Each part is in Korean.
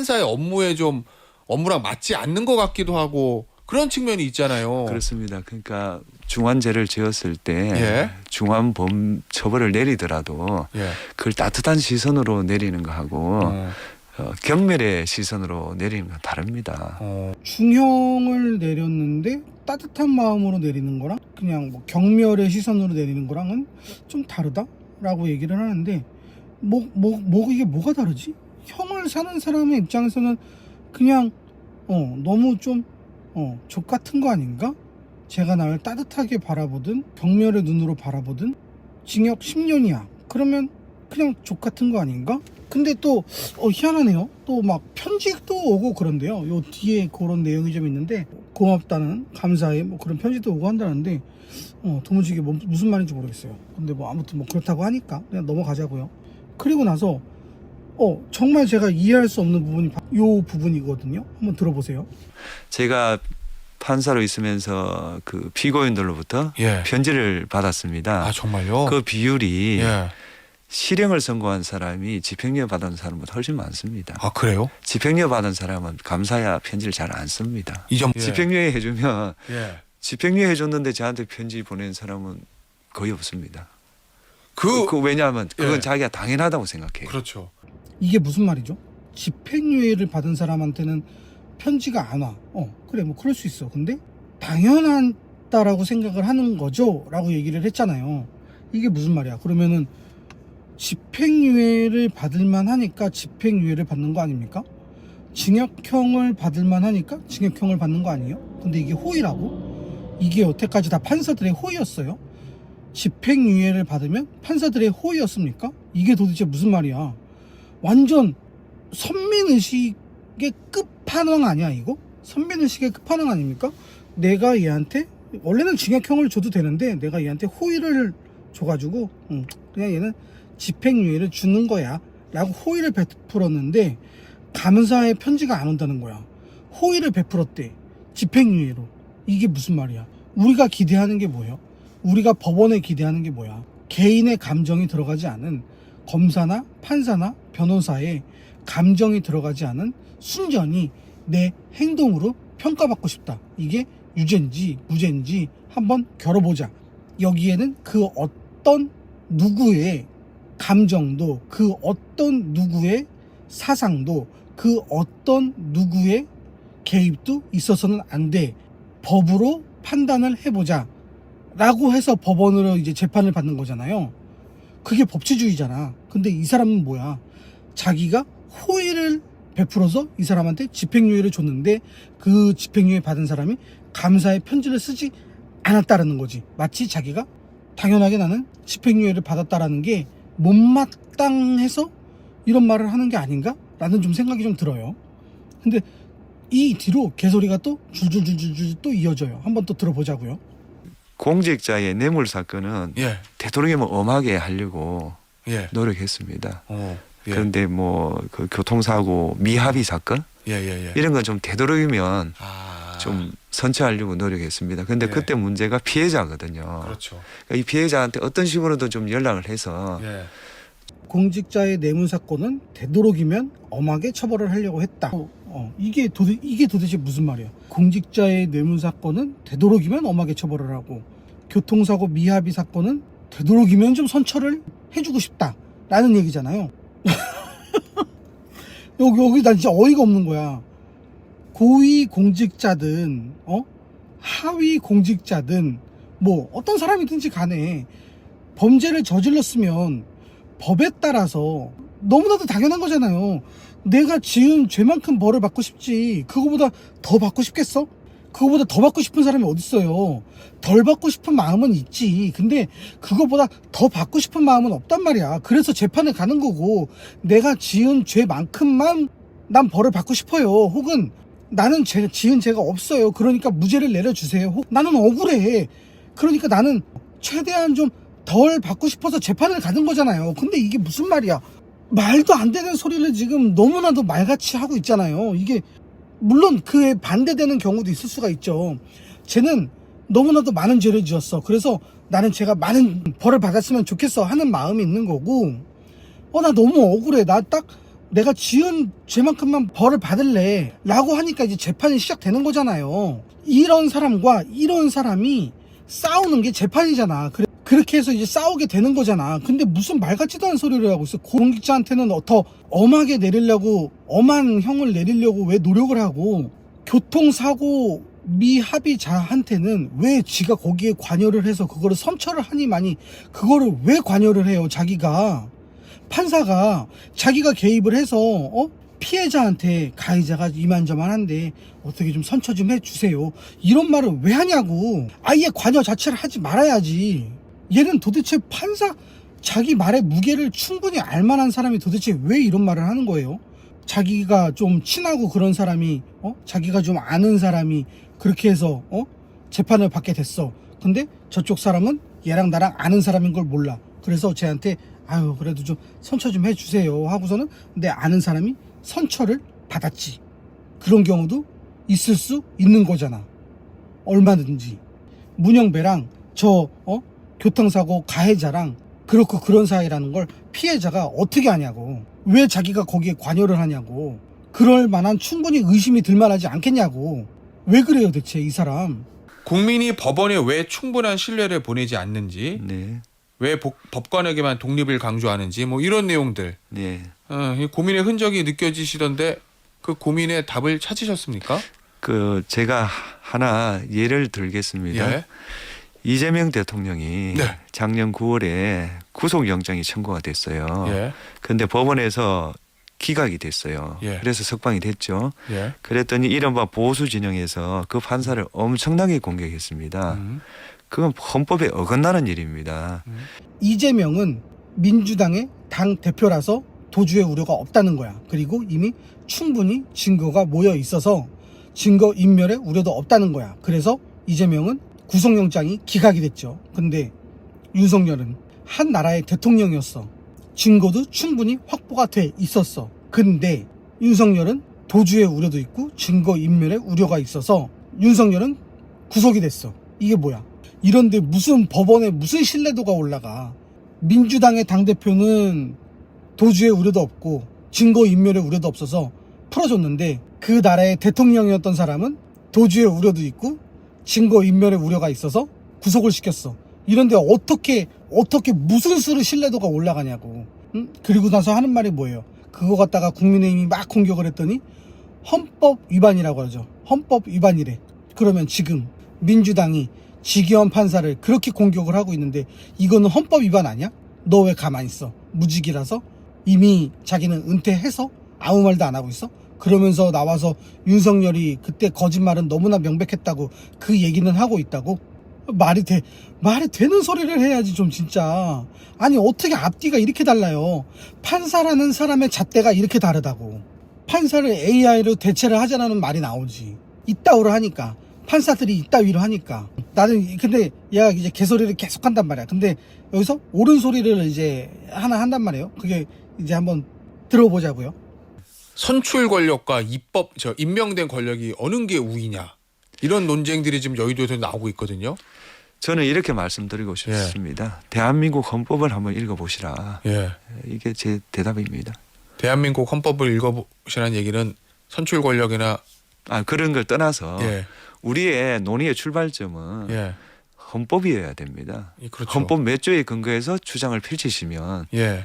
판사의 업무에 좀 업무랑 맞지 않는 것 같기도 하고 그런 측면이 있잖아요. 그렇습니다. 그러니까 중환죄를 지었을 때 예. 중환범 처벌을 내리더라도 예. 그걸 따뜻한 시선으로 내리는 거하고 어. 경멸의 시선으로 내리는 건 다릅니다. 중형을 내렸는데 따뜻한 마음으로 내리는 거랑 그냥 뭐 경멸의 시선으로 내리는 거랑은 좀 다르다라고 얘기를 하는데 이게 뭐가 다르지? 형을 사는 사람의 입장에서는 그냥 너무 좀 족 같은 거 아닌가? 제가 나를 따뜻하게 바라보든 경멸의 눈으로 바라보든 징역 10년이야. 그러면 그냥 족 같은 거 아닌가? 근데 또 희한하네요. 또 막 편지도 오고 그런데요. 요 뒤에 그런 내용이 좀 있는데 고맙다는 감사의 뭐 그런 편지도 오고 한다는데 도무지 이게 무슨 말인지 모르겠어요. 근데 뭐 아무튼 뭐 그렇다고 하니까 그냥 넘어가자고요. 그리고 나서 정말 제가 이해할 수 없는 부분이 요 부분이거든요. 한번 들어보세요. 제가 판사로 있으면서 그 피고인들로부터 예. 편지를 받았습니다. 아 정말요? 그 비율이 예. 실형을 선고한 사람이 집행유예 받은 사람보다 훨씬 많습니다. 아 그래요? 집행유예 받은 사람은 감사야 편지를 잘 안 씁니다. 이 점. 집행유예 해주면 예. 집행유예 해줬는데 저한테 편지 보낸 사람은 거의 없습니다. 그 왜냐하면 그건 예. 자기가 당연하다고 생각해요. 그렇죠. 이게 무슨 말이죠? 집행유예를 받은 사람한테는 편지가 안 와. 그래 뭐 그럴 수 있어. 근데 당연하다라고 생각을 하는 거죠? 라고 얘기를 했잖아요. 이게 무슨 말이야? 그러면은 집행유예를 받을만 하니까 집행유예를 받는 거 아닙니까? 징역형을 받을만 하니까 징역형을 받는 거 아니에요? 근데 이게 호의라고? 이게 여태까지 다 판사들의 호의였어요? 집행유예를 받으면 판사들의 호의였습니까? 이게 도대체 무슨 말이야? 완전 선민의식의 끝판왕 아니야 이거? 선민의식의 끝판왕 아닙니까? 내가 얘한테 원래는 징역형을 줘도 되는데 내가 얘한테 호의를 줘가지고 그냥 얘는 집행유예를 주는 거야 라고 호의를 베풀었는데 감사의 편지가 안 온다는 거야. 호의를 베풀었대. 집행유예로. 이게 무슨 말이야? 우리가 기대하는 게 뭐예요? 우리가 법원에 기대하는 게 뭐야? 개인의 감정이 들어가지 않은 검사나 판사나 변호사의 감정이 들어가지 않은 순전히 내 행동으로 평가받고 싶다. 이게 유죄인지 무죄인지 한번 겨뤄보자. 여기에는 그 어떤 누구의 감정도 그 어떤 누구의 사상도 그 어떤 누구의 개입도 있어서는 안 돼. 법으로 판단을 해보자. 라고 해서 법원으로 이제 재판을 받는 거잖아요. 그게 법치주의잖아. 근데 이 사람은 뭐야? 자기가 호의를 베풀어서 이 사람한테 집행유예를 줬는데 그 집행유예 받은 사람이 감사의 편지를 쓰지 않았다라는 거지. 마치 자기가 당연하게 나는 집행유예를 받았다라는 게 못마땅해서 이런 말을 하는 게 아닌가? 라는 좀 생각이 좀 들어요. 근데 이 뒤로 개소리가 또 줄줄줄줄줄 또 이어져요. 한번 또 들어보자고요. 공직자의 뇌물 사건은 예. 되도록이면 엄하게 하려고 예. 노력했습니다. 예. 그런데 뭐 그 교통사고 미합의 사건 예. 이런 건 좀 되도록이면 아. 좀 선처하려고 노력했습니다. 그런데 예. 그때 문제가 피해자거든요. 그렇죠. 그러니까 이 피해자한테 어떤 식으로든 좀 연락을 해서 예. 공직자의 뇌물 사건은 되도록이면 엄하게 처벌을 하려고 했다. 이게 도대체 무슨 말이야? 공직자의 뇌물 사건은 되도록이면 엄하게 처벌을 하고 교통사고 미합의 사건은 되도록이면 좀 선처를 해주고 싶다라는 얘기잖아요. 여기 난 진짜 어이가 없는 거야. 고위 공직자든 하위 공직자든 뭐 어떤 사람이든지 간에 범죄를 저질렀으면 법에 따라서 너무나도 당연한 거잖아요. 내가 지은 죄만큼 벌을 받고 싶지 그거보다 더 받고 싶겠어? 그거보다 더 받고 싶은 사람이 어딨어요. 덜 받고 싶은 마음은 있지. 근데 그거보다 더 받고 싶은 마음은 없단 말이야. 그래서 재판에 가는 거고 내가 지은 죄만큼만 난 벌을 받고 싶어요. 혹은 나는 지은 죄가 없어요. 그러니까 무죄를 내려주세요. 나는 억울해. 그러니까 나는 최대한 좀 덜 받고 싶어서 재판을 가는 거잖아요. 근데 이게 무슨 말이야? 말도 안 되는 소리를 지금 너무나도 말같이 하고 있잖아요. 이게 물론 그에 반대되는 경우도 있을 수가 있죠. 쟤는 너무나도 많은 죄를 지었어. 그래서 나는 제가 많은 벌을 받았으면 좋겠어 하는 마음이 있는 거고 나 너무 억울해. 나 딱 내가 지은 죄만큼만 벌을 받을래 라고 하니까 이제 재판이 시작되는 거잖아요. 이런 사람과 이런 사람이 싸우는 게 재판이잖아. 그렇게 해서 이제 싸우게 되는 거잖아. 근데 무슨 말 같지도 않은 소리를 하고 있어. 공직자한테는 더 엄하게 내리려고, 엄한 형을 내리려고 왜 노력을 하고, 교통사고 미합의자한테는 왜 지가 거기에 관여를 해서 그거를 선처를 하니마니 그거를 왜 관여를 해요. 자기가 판사가 자기가 개입을 해서 피해자한테 가해자가 이만저만한데 어떻게 좀 선처 좀 해주세요, 이런 말을 왜 하냐고. 아예 관여 자체를 하지 말아야지. 얘는 도대체 판사, 자기 말의 무게를 충분히 알만한 사람이 도대체 왜 이런 말을 하는 거예요? 자기가 좀 친하고 그런 사람이, 자기가 좀 아는 사람이 그렇게 해서 재판을 받게 됐어. 근데 저쪽 사람은 얘랑 나랑 아는 사람인 걸 몰라. 그래서 쟤한테 아유 그래도 좀 선처 좀 해주세요 하고서는 내 아는 사람이 선처를 받았지. 그런 경우도 있을 수 있는 거잖아. 얼마든지. 문영배랑 저 교통사고 가해자랑 그렇고 그런 사이라는 걸 피해자가 어떻게 아냐고. 왜 자기가 거기에 관여를 하냐고. 그럴 만한 충분히 의심이 들만하지 않겠냐고. 왜 그래요 대체 이 사람. 국민이 법원에 왜 충분한 신뢰를 보내지 않는지, 네. 왜 법관에게만 독립을 강조하는지, 뭐 이런 내용들. 네. 이 고민의 흔적이 느껴지시던데 그 고민의 답을 찾으셨습니까? 제가 하나 예를 들겠습니다. 예. 이재명 대통령이 네. 작년 9월에 구속영장이 청구가 됐어요. 예. 그런데 법원에서 기각이 됐어요. 예. 그래서 석방이 됐죠. 예. 그랬더니 이른바 보수 진영에서 그 판사를 엄청나게 공격했습니다. 그건 헌법에 어긋나는 일입니다. 이재명은 민주당의 당 대표라서 도주의 우려가 없다는 거야. 그리고 이미 충분히 증거가 모여 있어서 증거 인멸의 우려도 없다는 거야. 그래서 이재명은 구속영장이 기각이 됐죠. 근데 윤석열은 한 나라의 대통령이었어. 증거도 충분히 확보가 돼 있었어. 근데 윤석열은 도주의 우려도 있고 증거 인멸의 우려가 있어서 윤석열은 구속이 됐어. 이게 뭐야? 이런데 무슨 법원에 무슨 신뢰도가 올라가. 민주당의 당대표는 도주의 우려도 없고 증거 인멸의 우려도 없어서 풀어줬는데 그 나라의 대통령이었던 사람은 도주의 우려도 있고 증거 인멸의 우려가 있어서 구속을 시켰어. 이런데 어떻게 무슨 수로 신뢰도가 올라가냐고. 응? 그리고 나서 하는 말이 뭐예요? 그거 갖다가 국민의힘이 막 공격을 했더니 헌법 위반이라고 하죠. 헌법 위반이래. 그러면 지금 민주당이 지기현 판사를 그렇게 공격을 하고 있는데 이거는 헌법 위반 아니야? 너 왜 가만히 있어? 무직이라서? 이미 자기는 은퇴해서 아무 말도 안 하고 있어? 그러면서 나와서 윤석열이 그때 거짓말은 너무나 명백했다고 그 얘기는 하고 있다고? 말이 되는 소리를 해야지 좀 진짜. 아니 어떻게 앞뒤가 이렇게 달라요. 판사라는 사람의 잣대가 이렇게 다르다고. 판사를 AI로 대체를 하자라는 말이 나오지. 이따위로 하니까. 판사들이 이따위로 하니까. 나는 근데 얘가 이제 개소리를 계속 한단 말이야. 근데 여기서 옳은 소리를 이제 하나 한단 말이에요. 그게 이제 한번 들어보자고요. 선출 권력과 임명된 권력이 어느 게 우위냐, 이런 논쟁들이 지금 여의도에서 나오고 있거든요. 저는 이렇게 말씀드리고 싶습니다. 대한민국 헌법을 한번 읽어보시라. 예. 이게 제 대답입니다. 대한민국 헌법을 읽어보시라는 얘기는 선출 권력이나 그런 걸 떠나서 예. 우리의 논의의 출발점은 예. 헌법이어야 됩니다. 그렇죠. 헌법 몇 조에 근거해서 주장을 펼치시면 예.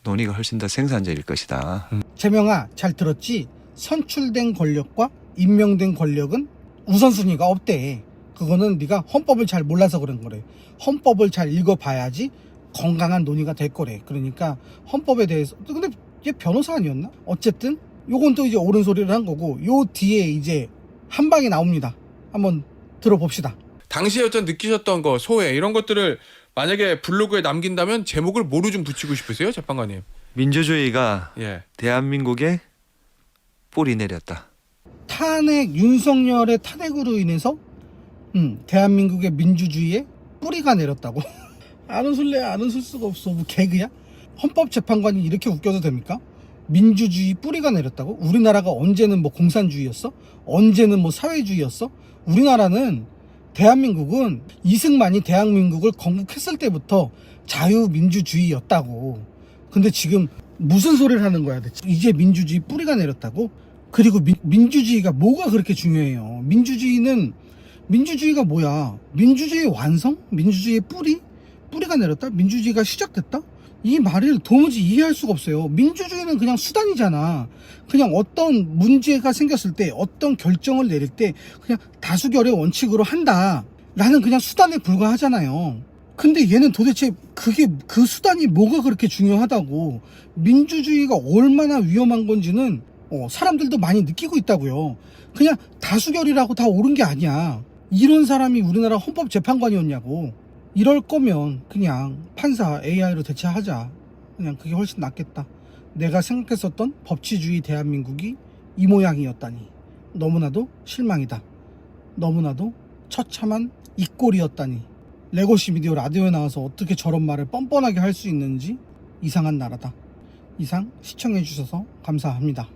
논의가 훨씬 더 생산적일 것이다. 재명아 잘 들었지? 선출된 권력과 임명된 권력은 우선순위가 없대. 그거는 네가 헌법을 잘 몰라서 그런 거래. 헌법을 잘 읽어봐야지 건강한 논의가 될 거래. 그러니까 헌법에 대해서. 근데 얘 변호사 아니었나? 어쨌든 요건 또 이제 옳은 소리를 한 거고, 요 뒤에 이제 한 방이 나옵니다. 한번 들어봅시다. 당시에 어떤 느끼셨던 거, 소회 이런 것들을 만약에 블로그에 남긴다면 제목을 뭐로 좀 붙이고 싶으세요, 재판관님? 민주주의가 예. 대한민국에 뿌리 내렸다. 윤석열의 탄핵으로 인해서 대한민국의 민주주의에 뿌리가 내렸다고. 안 웃을래? 안 웃을 수가 없어. 뭐 개그야? 헌법재판관이 이렇게 웃겨도 됩니까? 민주주의 뿌리가 내렸다고? 우리나라가 언제는 뭐 공산주의였어? 언제는 뭐 사회주의였어? 우리나라는, 대한민국은 이승만이 대한민국을 건국했을 때부터 자유민주주의였다고. 근데 지금 무슨 소리를 하는 거야 대체? 이제 민주주의 뿌리가 내렸다고? 그리고 민주주의가 뭐가 그렇게 중요해요? 민주주의가 뭐야? 민주주의 완성? 민주주의의 뿌리가 내렸다? 민주주의가 시작됐다? 이 말을 도무지 이해할 수가 없어요. 민주주의는 그냥 수단이잖아. 그냥 어떤 문제가 생겼을 때, 어떤 결정을 내릴 때 그냥 다수결의 원칙으로 한다. 라는 그냥 수단에 불과하잖아요. 근데 얘는 도대체 그 수단이 뭐가 그렇게 중요하다고, 민주주의가 얼마나 위험한 건지는 사람들도 많이 느끼고 있다고요. 그냥 다수결이라고 다 옳은 게 아니야. 이런 사람이 우리나라 헌법재판관이었냐고. 이럴 거면 그냥 판사 AI로 대체하자. 그냥 그게 훨씬 낫겠다. 내가 생각했었던 법치주의 대한민국이 이 모양이었다니 너무나도 실망이다. 너무나도 처참한 이 꼴이었다니. 레고시 미디어 라디오에 나와서 어떻게 저런 말을 뻔뻔하게 할 수 있는지 이상한 나라다. 이상 시청해주셔서 감사합니다.